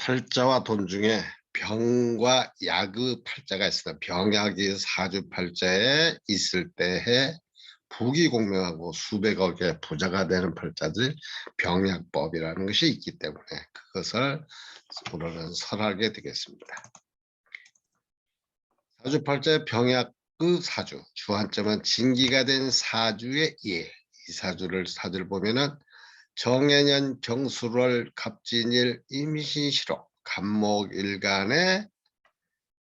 팔자와 돈 중에 병과 약의 팔자가 있습니다. 병약이 사주팔자에 있을 때에 부귀공명하고 수백억의 부자가 되는 팔자들 병약법이라는 것이 있기 때문에 그것을 오늘은 설하게 되겠습니다. 사주팔자의 병약의 사주, 주안점은 진기가 된 사주의 예. 이 사주를 보면은 정해년 경술월 갑진일 임신시로 간목일간의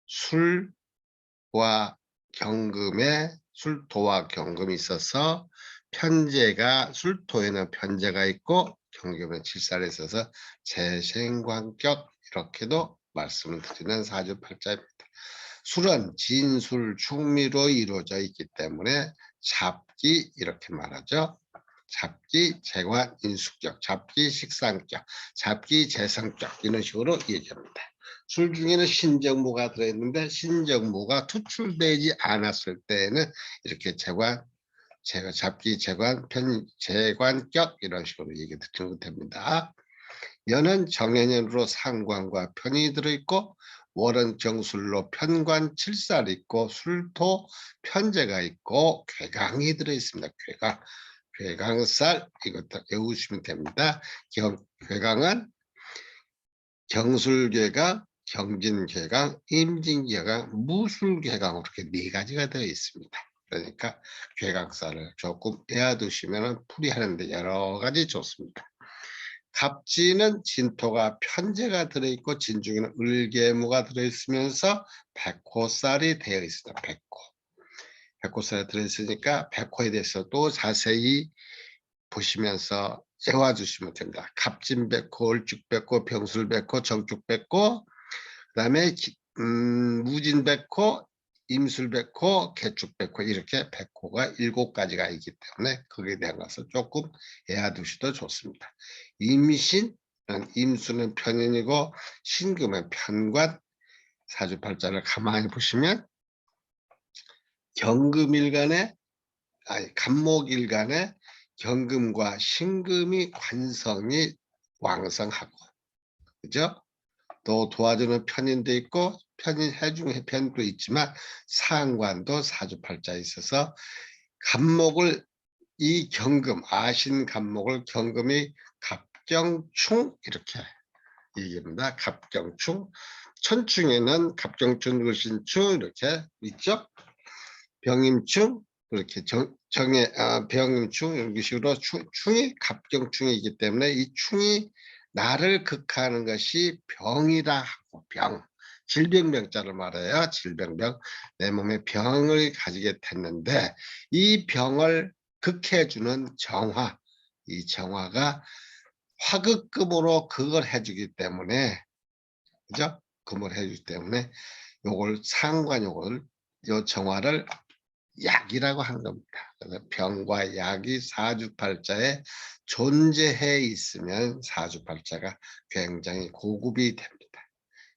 술과 경금에 술토와 경금이 있어서 편제가 술토에는 편제가 있고 경금에 칠살이 있어서 재생관격 이렇게도 말씀을 드리는 사주팔자입니다. 술은 진술 충미로 이루어져 있기 때문에 잡기 이렇게 말하죠. 잡기 재관 인숙격, 잡기 식상격, 잡기 재성격 이런 식으로 얘기합니다. 술 중에는 신정무가 들어있는데 신정무가 투출되지 않았을 때에는 이렇게 잡기 재관 재관격 이런 식으로 얘기 드리면 됩니다. 연은 정해년으로 상관과 편이 들어있고 월은 경술로 편관 칠살이 있고 술토 편제가 있고 괴강이 들어있습니다. 괴강살 이것도 외우시면 됩니다. 괴강은 경술괴강, 경진괴강, 임진괴강, 무술괴강 이렇게 네 가지가 되어 있습니다. 그러니까 괴강살을 조금 외워두시면 풀이하는데 여러 가지 좋습니다. 갑진은 진토가 편제가 들어있고 진중에는 을계무가 들어있으면서 백호살이 되어 있습니다. 백호살이 들어있으니까 백호에 대해서 또 자세히 보시면서 외워주시면 됩니다. 갑진백호, 을죽백호, 병술백호, 정축백호, 그 다음에 무진백호, 임술백호, 개축백호 이렇게 백호가 7가지가 있기 때문에 거기에 대한 것을 조금 외워두셔도 좋습니다. 임신, 임수는 편인이고 신금은 편관, 사주팔자를 가만히 보시면 간목일간에 경금과 신금이 관성이 왕성하고, 그죠? 또 도와주는 편인도 있고 편인 해중 편도 있지만 상관도 사주팔자에 있어서 이 경금 아신 간목을 경금이 갑경충 이렇게 얘기합니다. 갑경충 천충에는 갑경충 을신충 이렇게 있죠. 병임충 이렇게 병임충 이런 식으로 충이 갑경충이기 때문에 이 충이 나를 극하는 것이 병이라 하고 질병병자를 말해요. 질병병 내 몸에 병을 가지게 됐는데 이 병을 극해주는 정화, 이 정화가 화극금으로 그걸 해주기 때문에, 그죠? 금을 해주기 때문에 요걸 요 정화를 약이라고 하는 겁니다. 그래서 병과 약이 사주팔자에 존재해 있으면 사주팔자가 굉장히 고급이 됩니다.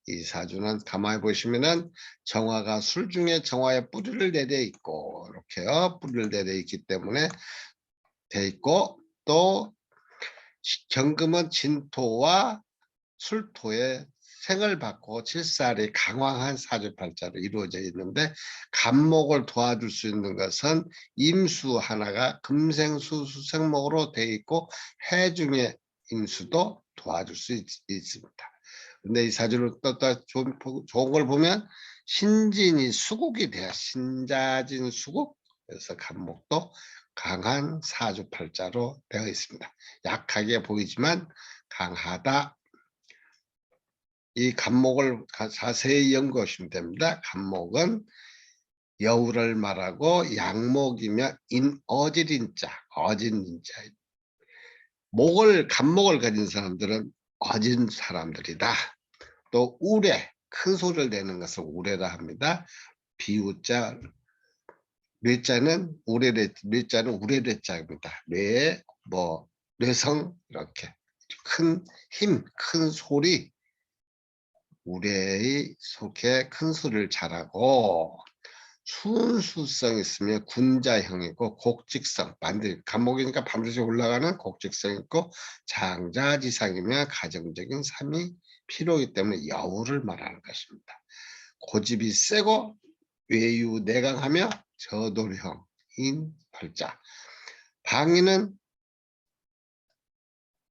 이 사주는 가만히 보시면은 정화가 술 중에 정화에 뿌리를 내려 있고 이렇게요. 뿌리를 내려 있기 때문에 돼 있고 또 경금은 진토와 술토의 생을 받고 칠살이 강황한 사주팔자로 이루어져 있는데 간목을 도와줄 수 있는 것은 임수 하나가 금생수 수생목으로 되어 있고 해중의 임수도 도와줄 수 있습니다. 근데 이 사주를 또 좋은 걸 보면 신진이 수국이 돼야 신자진 수국, 그래서 간목도 강한 사주팔자로 되어 있습니다. 약하게 보이지만 강하다. 이 간목을 자세히 연구하시면 됩니다. 간목은 여우를 말하고 양목이면 어질인자, 어진인자. 간목을 가진 사람들은 어진 사람들이다. 또 우레, 큰 소리를 내는 것을 우레라 합니다. 비우자, 뇌자는 우레래자입니다. 뇌성 이렇게 큰 힘, 큰 소리, 우레의 속에 큰 소리를 잘하고 순수성 있으면 군자형이고 곡직성, 반드시 간목이니까 반드시 올라가는 곡직성 있고 장자지상이면 가정적인 삶이 필요하기 때문에 여우를 말하는 것입니다. 고집이 세고 외유내강하며 저돌형인 팔자. 방위는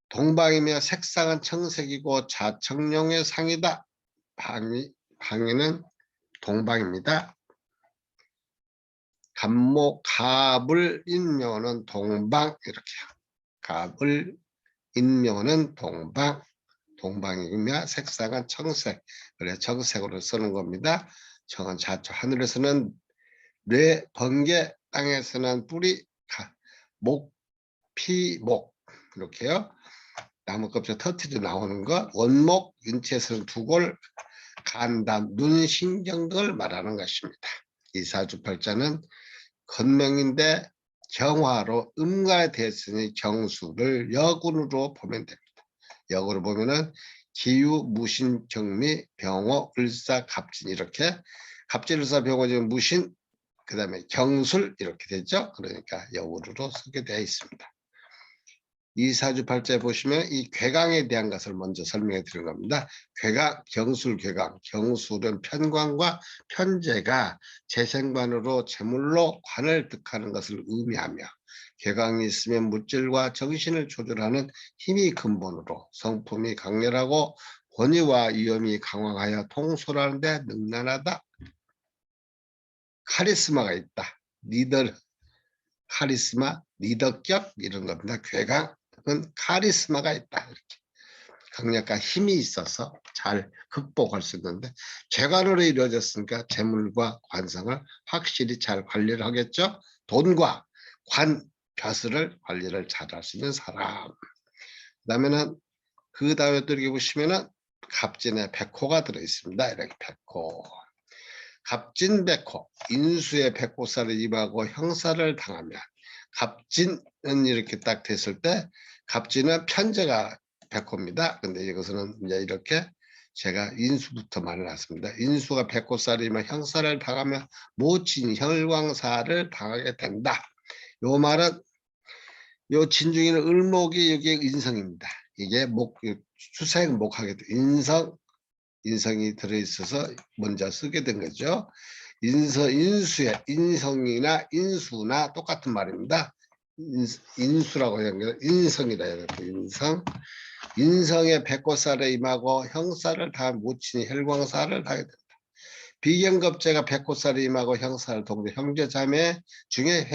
동방이며 색상은 청색이고 자청룡의 상이다. 방위는 동방입니다. 갑을 인묘는 동방, 이렇게 갑을 인묘는 동방이며 색상은 청색, 그래 청색으로 쓰는 겁니다. 청은 자초, 하늘에서는 뇌, 번개, 땅에서는 뿌리, 피목, 이렇게요. 나무 껍질 터트려 나오는 것, 원목, 인체에서는 두골, 간담, 눈, 신경 등을 말하는 것입니다. 이사주팔자는 건명인데 경화로 음간에 됐으니 경수를 여군으로 보면 됩니다. 역으로 보면은 기유, 무신, 경미, 병호, 을사, 갑진 이렇게 갑진, 을사, 병호, 무신, 그 다음에 경술 이렇게 되죠. 그러니까 역으로 쓰게 되어 있습니다. 이사주팔자에 보시면 이 괴강에 대한 것을 먼저 설명해 드린 겁니다. 괴강, 경술, 괴강, 경술은 편관과 편재가 재생관으로 재물로 관을 득하는 것을 의미하며 괴강이 있으면 물질과 정신을 조절하는 힘이 근본으로 성품이 강렬하고 권위와 위엄이 강화하여 통솔하는 데 능란하다. 카리스마가 있다. 리더, 카리스마, 리더격 이런 겁니다. 괴강. 카리스마가 있다. 이렇게 강력한 힘이 있어서 잘 극복할 수 있는데 재관으로 이루어졌으니까 재물과 관성을 확실히 잘 관리를 하겠죠. 돈과 관, 벼슬을 관리를 잘 할 수 있는 사람. 그다음에는 그 다음에 또 이렇게 보시면은 갑진에 백호가 들어 있습니다. 이렇게 백호. 갑진 백호, 인수의 백호살을 임하고 형사를 당하면 갑진은 이렇게 딱 됐을 때 갑진은 편제가 백호입니다. 근데 이것은 이제 이렇게 제가 인수부터 말을 놨습니다. 인수가 백호살이면 형사를 당하면 모친 혈광사를 당하게 된다. 요 말은 요 진중에는 을목이 여기 인성입니다. 이게 목, 수생 목하게 돼. 인성이 들어있어서 먼저 쓰게 된 거죠. 인수의 인성이나 인수나 똑같은 말입니다. 인수라고 하는 게 인성이라 해야 돼요. 인성의 백호살에 임하고 형사를 다 모친이 혈광사를 당하게 된다. 비경겁제가 백호살에 임하고 형사를 동대 형제자매 중에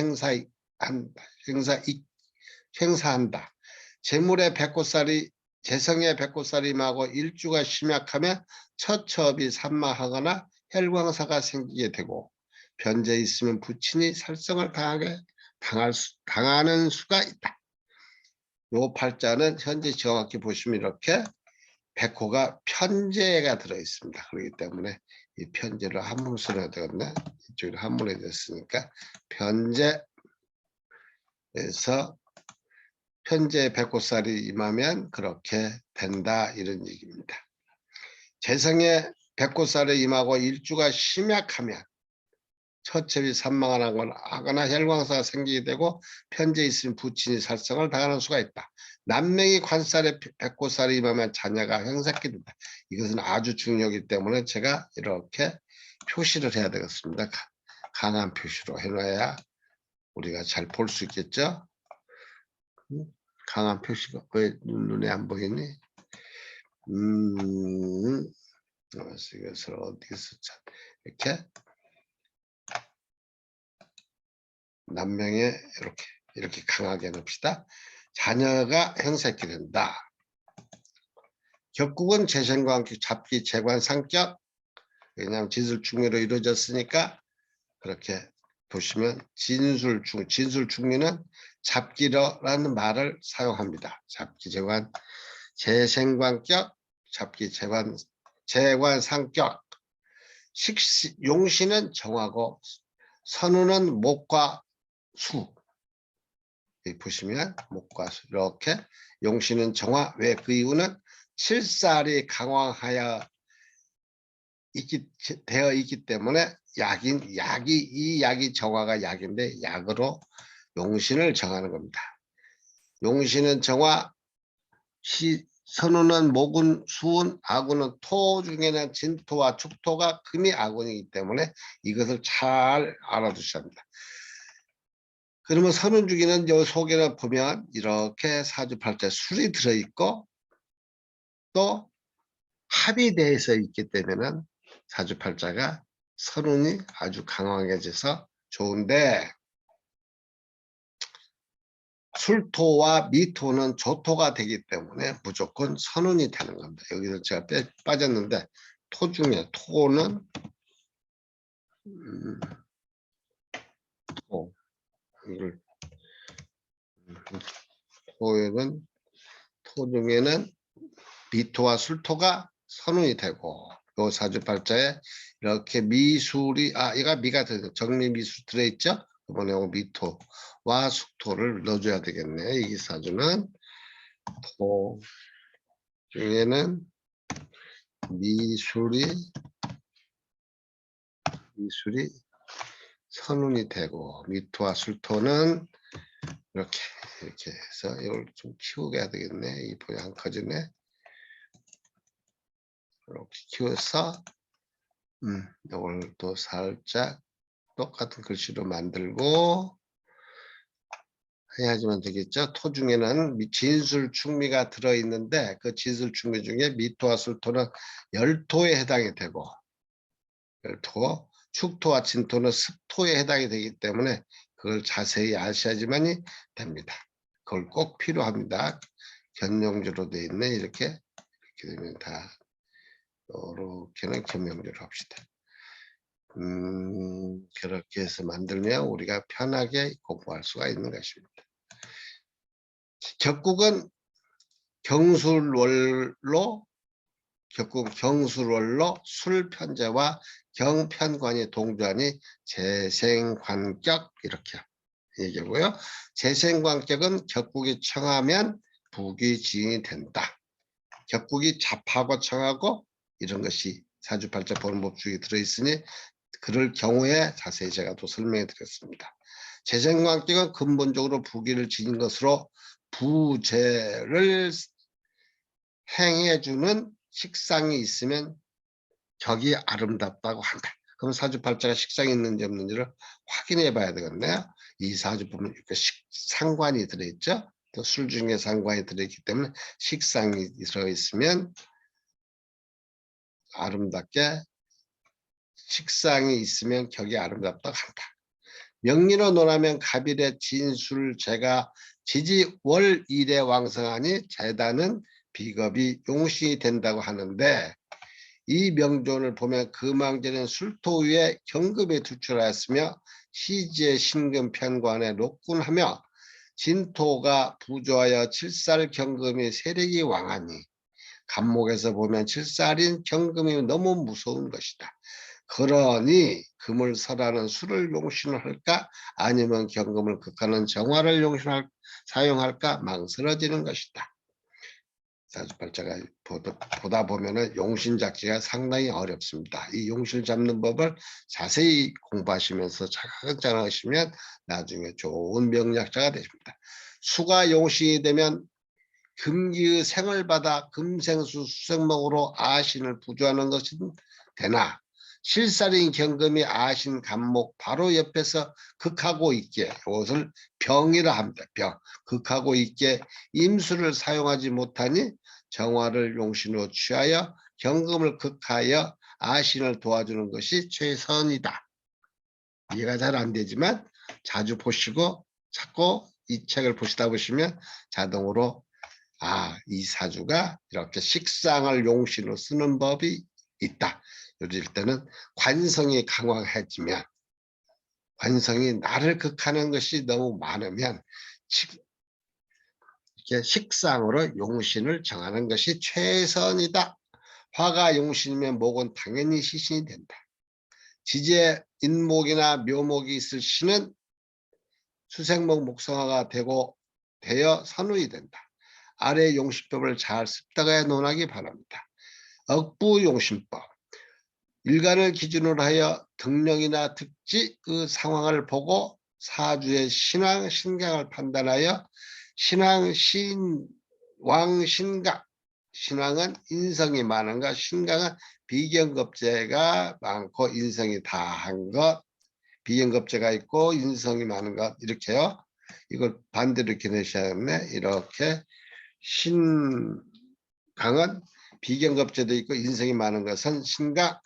행사한다. 재물의 백호살이 재성의 백호살이 임하고 일주가 심약하면 처첩이 산마하거나 혈광사가 생기게 되고 변제에 있으면 부친이 살성을 당하는 수가 있다. 요 팔자는 현재 정확히 보시면 이렇게 백호가 편제가 들어 있습니다. 그렇기 때문에 이 편제를 한문으로 써야 되겠네. 이쪽으로 한문에 됐으니까 편제에서 편제 백호살이 임하면 그렇게 된다 이런 얘기입니다. 재성의 백호살에 임하고 일주가 심약하면 처첩이 산망하거나 혈광사가 생기게 되고 편제에 있으면 부친이 살성을 당하는 수가 있다. 남명이 관살에 백호살이 임하면 자녀가 형삭게 된다. 이것은 아주 중요하기 때문에 제가 이렇게 표시를 해야 되겠습니다. 강한 표시로 해놔야 우리가 잘 볼 수 있겠죠. 강한 표시가 왜 눈에 안 보이니? 이것을 어디서 이렇게 남명에 이렇게 강하게 놓읍시다. 자녀가 형삭게 된다. 격국은 재생과 함께 잡기, 재관, 상격. 왜냐하면 진술중미로 이루어졌으니까 그렇게 보시면 진술중미는 잡기라는 말을 사용합니다. 잡기, 재관, 재생관격, 잡기, 재관, 상격. 용신은 정하고 선우는 목과 수. 보시면 목과 수 이렇게 용신은 정화. 왜 그 이유는 칠살이 강화하여 되어 있기 때문에 이 약이 정화가 약인데 약으로 용신을 정하는 겁니다. 용신은 정화, 선우는 목은 수은, 아군은 토 중에는 진토와 축토가 금이 아군이기 때문에 이것을 잘 알아두셔야 합니다. 그러면 선운주기는 요 속에는 보면 이렇게 사주팔자에 술이 들어있고 또 합이 되어서 있기 때문에 사주팔자가 선운이 아주 강화해져서 좋은데, 술토와 미토는 조토가 되기 때문에 무조건 선운이 되는 겁니다. 여기서 제가 빠졌는데 토 중에 토는 토 이걸 토에는 토 중에는 미토와 술토가 선운이 되고, 요 사주팔자에 이렇게 미술이 얘가 미가 정미미술 들어있죠. 이번에 미토와 숙토를 넣어줘야 되겠네. 이 사주는 토 중에는 미술이 선운이 되고, 미토와 술토는 이렇게 해서 이걸 좀 키우게 해야 되겠네. 이 보이 안 커지네. 이렇게 키워서 이걸 또 살짝 똑같은 글씨로 만들고 해야지만 되겠죠. 토 중에는 진술충미가 들어있는데 그 진술충미 중에 미토와 술토는 열토에 해당이 되고, 열토, 축토와 진토는 습토에 해당이 되기 때문에 그걸 자세히 아셔야지만이 됩니다. 그걸 꼭 필요합니다. 견용주로 되어 있네. 이렇게 되면 다 이렇게는 견용주로 합시다. 그렇게 해서 만들면 우리가 편하게 공부할 수가 있는 것입니다. 격국은 경술월로 술편제와 경편관이 동조하니 재생관격 이렇게 얘기하고요. 재생관격은 격국이 청하면 북이 지인이 된다. 격국이 잡하고 청하고 이런 것이 사주팔자 보는 법 중에 들어있으니 그럴 경우에 자세히 제가 또 설명해 드렸습니다. 재생관격은 근본적으로 부기를 지닌 것으로 부재를 행해주는 식상이 있으면 격이 아름답다고 한다. 그럼 사주팔자가 식상이 있는지 없는지를 확인해 봐야 되겠네요. 이 사주 보면 이렇게 상관이 들어있죠. 또 술 중에 상관이 들어있기 때문에 식상이 들어있으면 아름답게, 식상이 있으면 격이 아름답다고 한다. 명리로 논하면 갑일의 진술제가 지지월일에 왕성하니 재단은 비겁이 용신이 된다고 하는데, 이 명존을 보면 금왕제는 술토 위에 경금이 투출하였으며 시지의 신금 편관에 녹군하며 진토가 부조하여 칠살 경금이 세력이 왕하니, 간목에서 보면 칠살인 경금이 너무 무서운 것이다. 그러니 금을 설하는 술을 용신을 할까 아니면 경금을 극하는 정화를 사용할까 망설여지는 것이다. 사주팔자가 보다 보면은 용신 잡기가 상당히 어렵습니다. 이 용신을 잡는 법을 자세히 공부하시면서 차근차근 하시면 나중에 좋은 명리학자가 되십니다. 수가 용신이 되면 금기의 생을 받아 금생수 수생목으로 아신을 부조하는 것은 되나, 실살인 경금이 아신 간목 바로 옆에서 극하고 있게, 이것을 병이라 합니다. 병. 극하고 있게 임수를 사용하지 못하니 정화를 용신으로 취하여 경금을 극하여 아신을 도와주는 것이 최선이다. 이해가 잘 안 되지만 자주 보시고 자꾸 이 책을 보시다 보시면 자동으로 이 사주가 이렇게 식상을 용신으로 쓰는 법이 있다. 이럴 때는 관성이 강화해지면, 관성이 나를 극하는 것이 너무 많으면 이렇게 식상으로 용신을 정하는 것이 최선이다. 화가 용신이면 목은 당연히 시신이 된다. 지지에 인목이나 묘목이 있을 시는 수생목 목성화가 되어 선운이 된다. 아래 용신법을 잘 습득해 논하기 바랍니다. 억부용신법. 일간을 기준으로 하여 등령이나 특지 그 상황을 보고 사주의 신왕, 신강을 판단하여 신왕, 신왕, 신강. 신왕은 인성이 많은 것, 신강은 비견겁재가 많고 인성이 다한 것, 비견겁재가 있고 인성이 많은 것, 이렇게요. 이걸 반대로 이렇게 내셔야겠네. 이렇게 신강은 비견겁재도 있고 인성이 많은 것은 신강,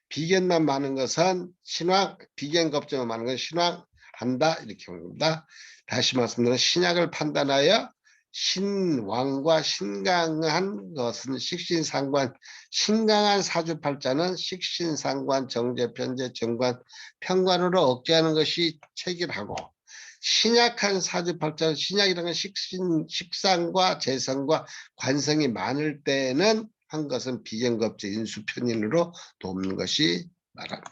비견만 많은 것은 신왕, 비견겁재만 많은 것은 신왕 한다, 이렇게 봅니다. 다시 말씀드리면 신약을 판단하여 신왕과 신강한 것은 식신상관, 신강한 사주팔자는 식신상관, 정제편제, 정관, 편관으로 억제하는 것이 체결하고, 신약한 사주팔자는 신약이라는 식상과 재성과 관성이 많을 때는 한 것은 비견겁재 인수편인으로 돕는 것이 말한다.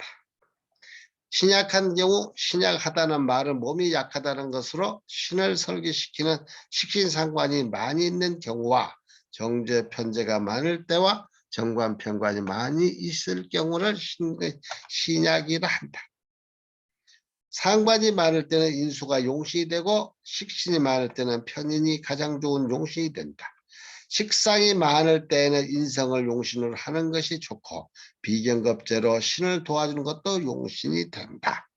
신약한 경우 신약하다는 말은 몸이 약하다는 것으로 신을 설계시키는 식신상관이 많이 있는 경우와 정제편제가 많을 때와 정관편관이 많이 있을 경우를 신약이라 한다. 상관이 많을 때는 인수가 용신이 되고 식신이 많을 때는 편인이 가장 좋은 용신이 된다. 식상이 많을 때는 인성을 용신으로 하는 것이 좋고 비견겁재로 신을 도와주는 것도 용신이 된다.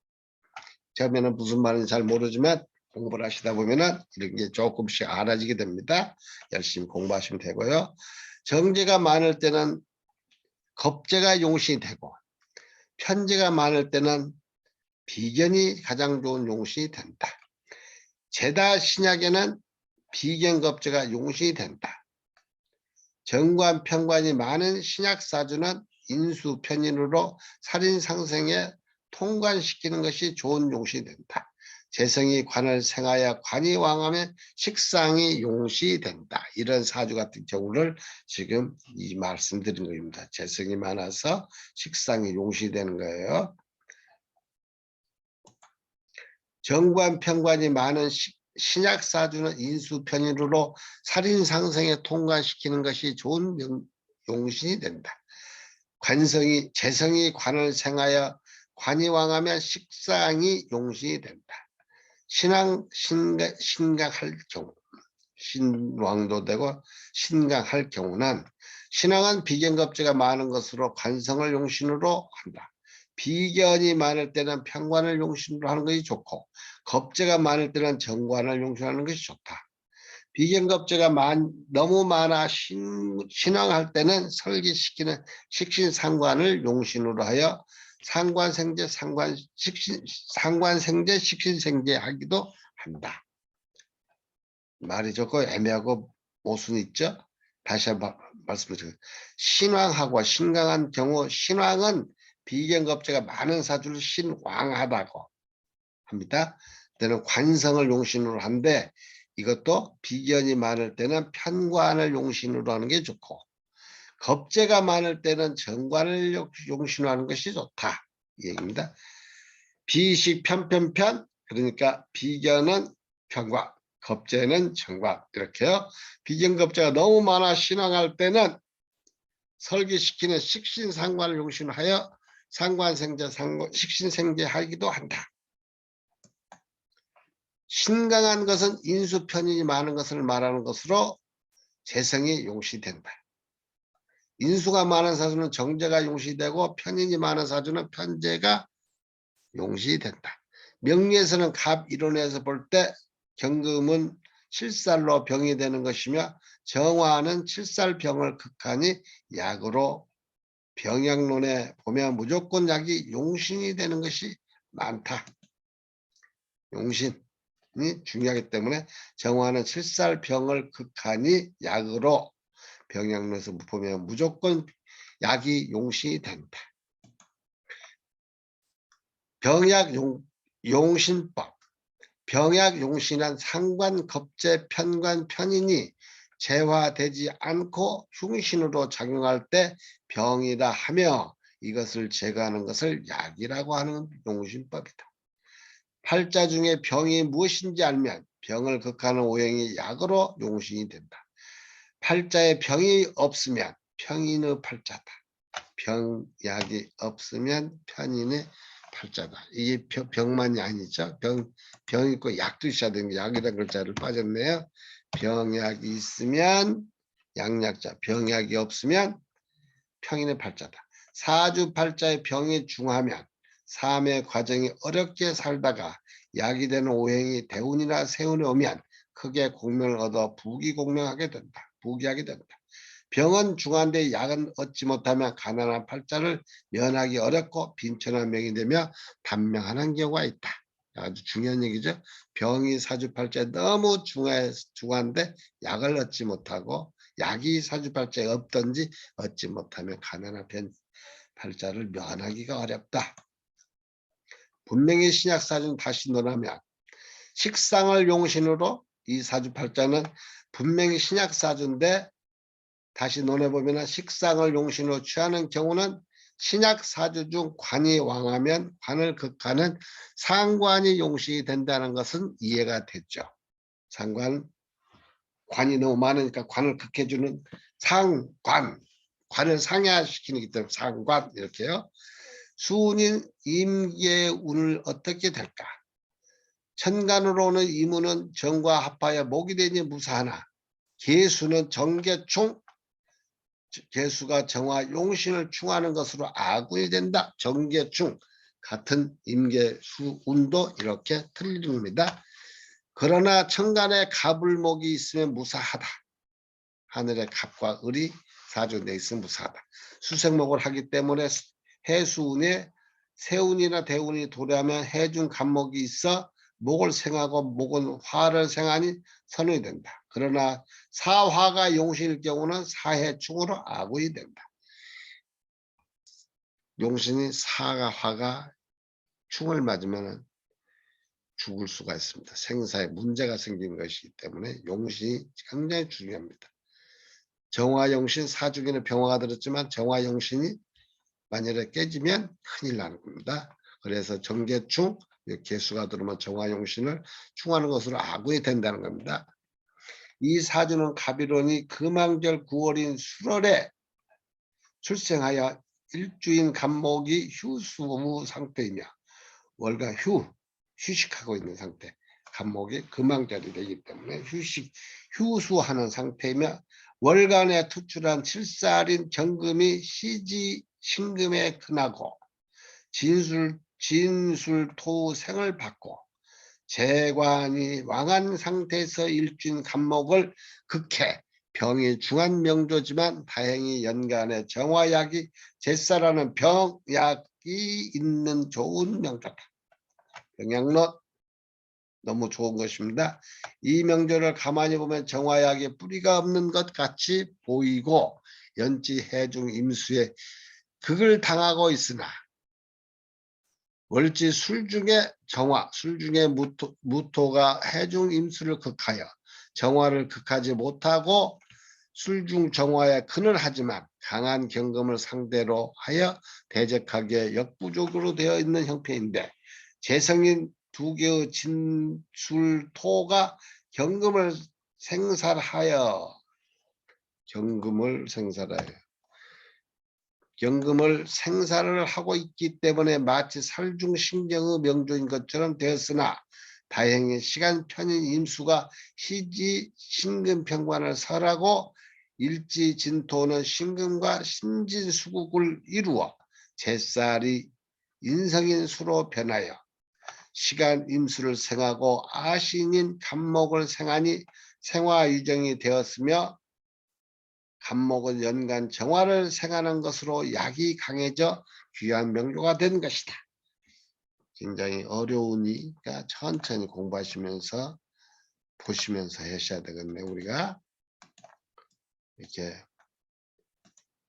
처음에는 무슨 말인지 잘 모르지만 공부를 하시다 보면은 이런 게 조금씩 알아지게 됩니다. 열심히 공부하시면 되고요. 정제가 많을 때는 겁재가 용신이 되고 편제가 많을 때는 비견이 가장 좋은 용신이 된다. 제다 신약에는 비견겁재가 용신이 된다. 정관, 편관이 많은 신약사주는 인수, 편인으로 살인상생에 통관시키는 것이 좋은 용신이 된다. 재성이 관을 생하여 관이 왕하면 식상이 용신이 된다. 이런 사주 같은 경우를 지금 이 말씀드린 겁니다. 재성이 많아서 식상이 용신이 되는 거예요. 정관, 편관이 많은 신약사주는 인수편인으로 살인상생에 통관시키는 것이 좋은 용신이 된다. 재성이 관을 생하여 관이 왕하면 식상이 용신이 된다. 신강할 경우, 신왕도 되고 신강할 경우는 신왕은 비견겁재가 많은 것으로 관성을 용신으로 한다. 비견이 많을 때는 편관을 용신으로 하는 것이 좋고 겁재가 많을 때는 정관을 용신하는 것이 좋다. 비견겁재가 너무 많아 신왕할 때는 설계시키는 식신상관을 용신으로 하여 상관생제, 상관생제, 식신생제 하기도 한다. 말이 좋고 애매하고 모순이 있죠. 다시 한번 말씀드리죠. 신왕하고 신강한 경우 신왕은 비견겁재가 많은 사주를 신왕하다고 합니다. 때는 관성을 용신으로 한데 이것도 비견이 많을 때는 편관을 용신으로 하는 게 좋고 겁재가 많을 때는 정관을 용신으로 하는 것이 좋다. 이 얘기입니다. 비식 편편편 그러니까 비견은 편관, 겁재는 정관 이렇게요. 비견겁재가 너무 많아 신앙할 때는 설계시키는 식신상관을 용신하여 상관생제, 식신생제하기도 한다. 신강한 것은 인수편인이 많은 것을 말하는 것으로 재성이 용시된다. 인수가 많은 사주는 정제가 용시되고 편인이 많은 사주는 편제가 용시된다. 명리에서는 갑 이론에서 볼 때 경금은 7살로 병이 되는 것이며 정화는 7살 병을 극하니 약으로 병약론에 보면 무조건 약이 용신이 되는 것이 많다. 용신이 중요하기 때문에 정화는 7살 병을 극하니 약으로 병약론에서 보면 무조건 약이 용신이 된다. 병약 용신법. 병약 용신한 상관, 겁재, 편관, 편인이 재화되지 않고 흉신으로 작용할 때 병이라 하며 이것을 제거하는 것을 약이라고 하는 용신법이다. 팔자 중에 병이 무엇인지 알면 병을 극하는 오행이 약으로 용신이 된다. 팔자에 병이 없으면 평인의 팔자다. 병약이 없으면 편인의 팔자다. 이게 병만이 아니죠. 병 있고 약도 있어야 되는 게 약이라는 글자를 빠졌네요. 병약이 있으면 양약자, 병약이 없으면 평인의 팔자다. 사주팔자의 병이 중하면 삶의 과정이 어렵게 살다가 약이 되는 오행이 대운이나 세운에 오면 크게 공명을 얻어 부귀공명하게 된다. 부귀하게 된다. 병은 중한데 약은 얻지 못하면 가난한 팔자를 면하기 어렵고 빈천한 명이 되며 단명하는 경우가 있다. 아주 중요한 얘기죠. 병이 사주팔자에 너무 중한데 약을 얻지 못하고 약이 사주팔자에 없든지 얻지 못하면 가난한 팔자를 면하기가 어렵다. 분명히 신약사주는 다시 논하면 식상을 용신으로 이 사주팔자는 분명히 신약사주인데 다시 논해보면 식상을 용신으로 취하는 경우는 신약사주 중 관이 왕하면 관을 극하는 상관이 용신이 된다는 것은 이해가 됐죠. 관이 너무 많으니까 관을 극해주는 상관, 관을 상해시키기 때문에 상관 이렇게요. 수운인 임계의 운을 어떻게 될까? 천간으로는 이문은 정과 합하여 목이 되니 무사하나 계수는 정계충, 계수가 정화 용신을 충하는 것으로 아군이 된다. 정계충 같은 임계수 운도 이렇게 틀립니다. 그러나 천간에 갑을목이 있으면 무사하다. 하늘의 갑과 을이 사주에 있으면 무사하다. 수생목을 하기 때문에 해수운에 세운이나 대운이 도래하면 해중 갑목이 있어 목을 생하고 목은 화를 생하니 선운이 된다. 그러나 사화가 용신일 경우는 사해충으로 아군이 된다. 용신이 사가 화가 충을 맞으면 죽을 수가 있습니다. 생사에 문제가 생기는 것이기 때문에 용신이 굉장히 중요합니다. 정화용신 사주기는 병화가 들었지만 정화용신이 만약에 깨지면 큰일 나는 겁니다. 그래서 정계충, 개수가 들어오면 정화용신을 충하는 것으로 아군이 된다는 겁니다. 이 사주는 갑일원이 금왕절 9월인 수월에 출생하여 일주인 갑목이 휴수 상태이며 월간 휴식하고 있는 상태, 갑목이 금왕절이 되기 때문에 휴수하는 상태이며 월간에 투출한 7살인 정금이 시지 신금에 근하고 진술토 생을 받고 재관이 왕한 상태에서 일주인 갑목을 극해 병이 중한 명조지만 다행히 연간에 정화약이 제사라는 병약이 있는 좋은 명조다. 병약론 너무 좋은 것입니다. 이 명조를 가만히 보면 정화약에 뿌리가 없는 것 같이 보이고 연지 해중 임수에 극을 당하고 있으나 월지 술중에 정화, 술중에 무토가 해중 임수를 극하여 정화를 극하지 못하고 술중 정화에 근을 하지만 강한 경금을 상대로 하여 대적하기에 역부족으로 되어 있는 형편인데 재성인 두 개의 진술토가 경금을 생살하여 경금을 생산을 하고 있기 때문에 마치 살중신경의 명조인 것처럼 되었으나 다행히 시간 편인 임수가 희지 신금평관을 설하고 일지 진토는 신금과 신진수국을 이루어 제살이 인성인 수로 변하여 시간 임수를 생하고 아신인 갑목을 생하니 생화유정이 되었으며 갑목은 연간 정화를 생하는 것으로 약이 강해져 귀한 명조가 된 것이다. 굉장히 어려우니까 천천히 공부하시면서 보시면서 하셔야 되겠네. 우리가 이렇게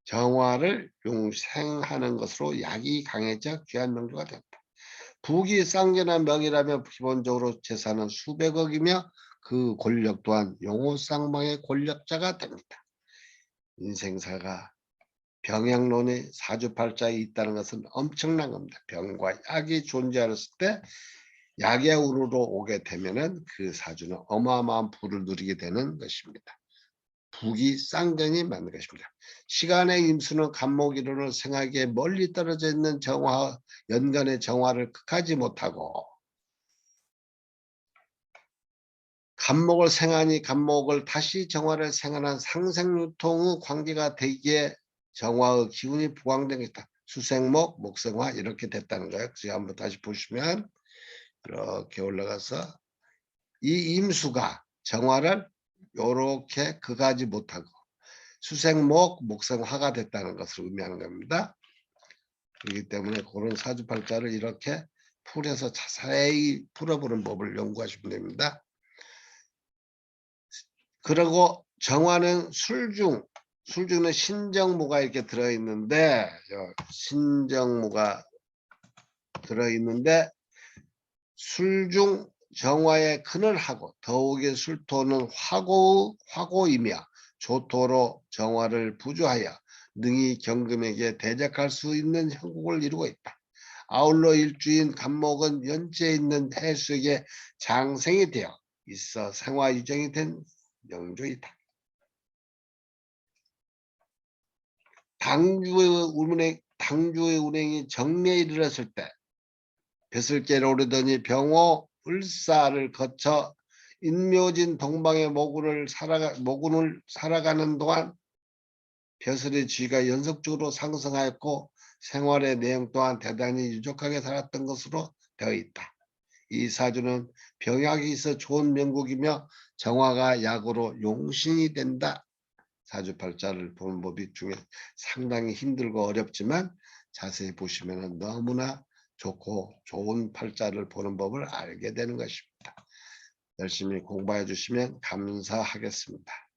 정화를 용생하는 것으로 약이 강해져 귀한 명조가 됐다. 부귀 쌍전한 명이라면 기본적으로 재산은 수백억이며 그 권력 또한 용호쌍망의 권력자가 됩니다. 인생사가 병약론이 사주팔자에 있다는 것은 엄청난 겁니다. 병과 약이 존재했을 때 약의 운으로 오게 되면은 그 사주는 어마어마한 부를 누리게 되는 것입니다. 국이 쌍전이 맞는 것입니다. 시간의 임수는 간목이론을 생하기에 멀리 떨어져 있는 정화, 연간의 정화를 극하지 못하고 간목을 생하니 간목을 다시 정화를 생하는 상생유통의 관계가 되기에 정화의 기운이 부광된 것이다. 수생목, 목생화 이렇게 됐다는 거예요. 그래서 한번 다시 보시면 이렇게 올라가서 이 임수가 정화를 이렇게 극하지 못하고 수생목, 목생화가 됐다는 것을 의미하는 겁니다. 그렇기 때문에 그런 사주팔자를 이렇게 풀어서 자세히 풀어보는 법을 연구하시면 됩니다. 그리고 정화는 술중은 신정무가 이렇게 들어있는데 신정무가 들어있는데 술중 정화의 근을 하고 더욱이 술토는 화고이며 조토로 정화를 부주하여 능히 경금에게 대적할 수 있는 형국을 이루고 있다. 아울러 일주인 간목은 연지에 있는 해수에게 장생이 되어 있어 생화 유정이 된 명조이다. 당주의 운행이 정례에 이르렀을 때 벼슬개를 오르더니 병호 을사를 거쳐 인묘진 동방의 모군을 살아가는 동안 벼슬의 지위가 연속적으로 상승하였고 생활의 내용 또한 대단히 유족하게 살았던 것으로 되어 있다. 이 사주는 병약이 있어 좋은 명국이며 정화가 약으로 용신이 된다. 사주팔자를 보는 법이 중에 상당히 힘들고 어렵지만 자세히 보시면 너무나 좋고 좋은 팔자를 보는 법을 알게 되는 것입니다. 열심히 공부해 주시면 감사하겠습니다.